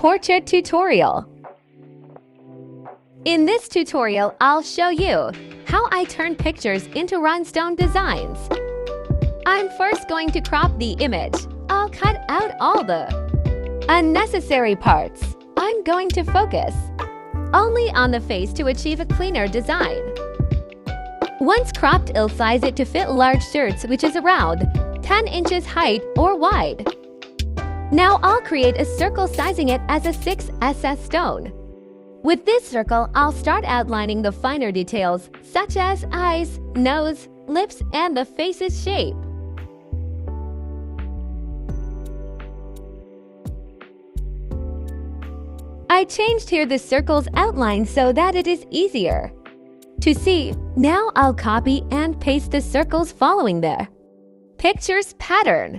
Portrait Tutorial. In this tutorial, I'll show you how I turn pictures into rhinestone designs. I'm first going to crop the image. I'll cut out all the unnecessary parts. I'm going to focus only on the face to achieve a cleaner design. Once cropped, I'll size it to fit large shirts, which is around 10 inches height or wide. Now I'll create a circle, sizing it as a 6SS stone. With this circle, I'll start outlining the finer details such as eyes, nose, lips, and the face's shape. I changed here the circle's outline so that it is easier to see. Now I'll copy and paste the circles following the picture's pattern.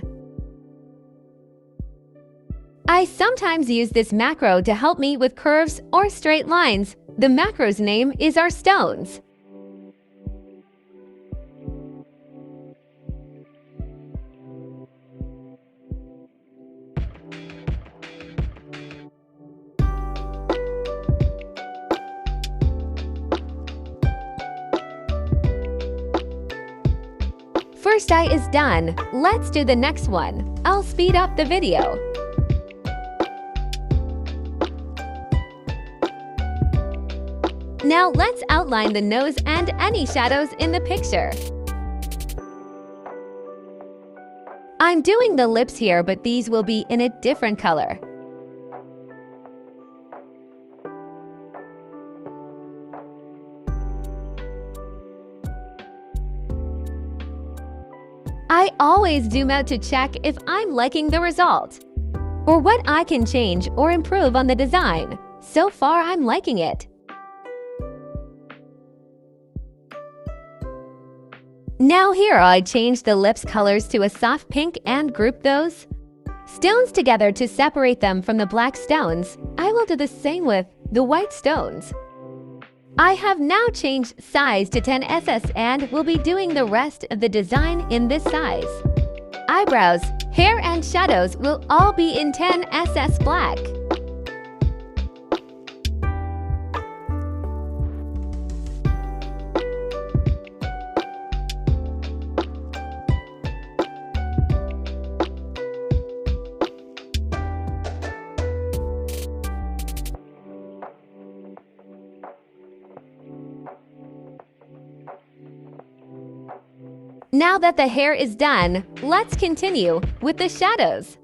I sometimes use this macro to help me with curves or straight lines. The macro's name is our stones. First eye is done. Let's do the next one. I'll speed up the video. Now let's outline the nose and any shadows in the picture. I'm doing the lips here, but these will be in a different color. I always zoom out to check if I'm liking the result, or what I can change or improve on the design. So far, I'm liking it. Now here I changed the lips colors to a soft pink and group those stones together to separate them from the black stones. I will do the same with the white stones. I have now changed size to 10SS and will be doing the rest of the design in this size. Eyebrows, hair, and shadows will all be in 10SS black. Now that the hair is done, let's continue with the shadows.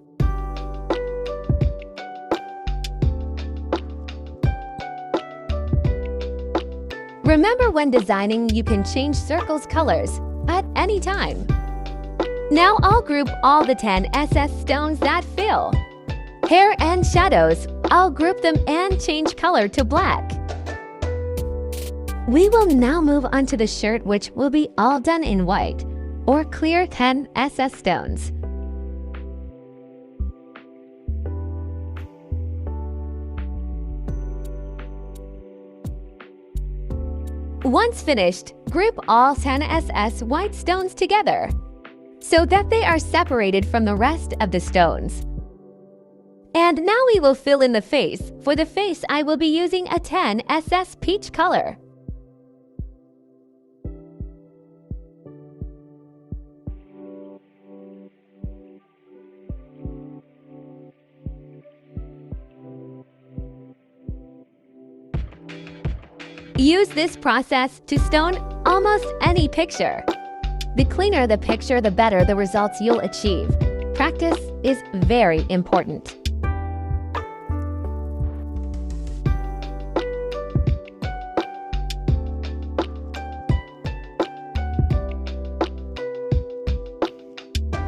Remember, when designing, you can change circles' colors at any time. Now I'll group all the 10SS stones that fill hair and shadows. I'll group them and change color to black. We will now move on to the shirt, which will be all done in white or clear 10SS stones. Once finished, group all 10SS white stones together so that they are separated from the rest of the stones. And now we will fill in the face. For the face, I will be using a 10SS peach color. Use this process to stone almost any picture. The cleaner the picture, the better the results you'll achieve. Practice is very important.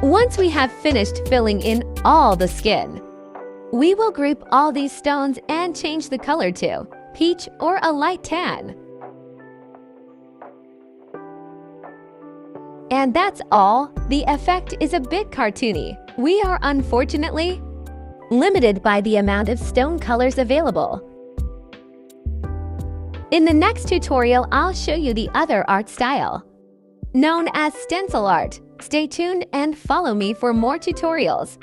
Once we have finished filling in all the skin, we will group all these stones and change the color to peach or a light tan. And that's all. The effect is a bit cartoony. We are unfortunately limited by the amount of stone colors available. In the next tutorial, I'll show you the other art style, known as stencil art. Stay tuned and follow me for more tutorials.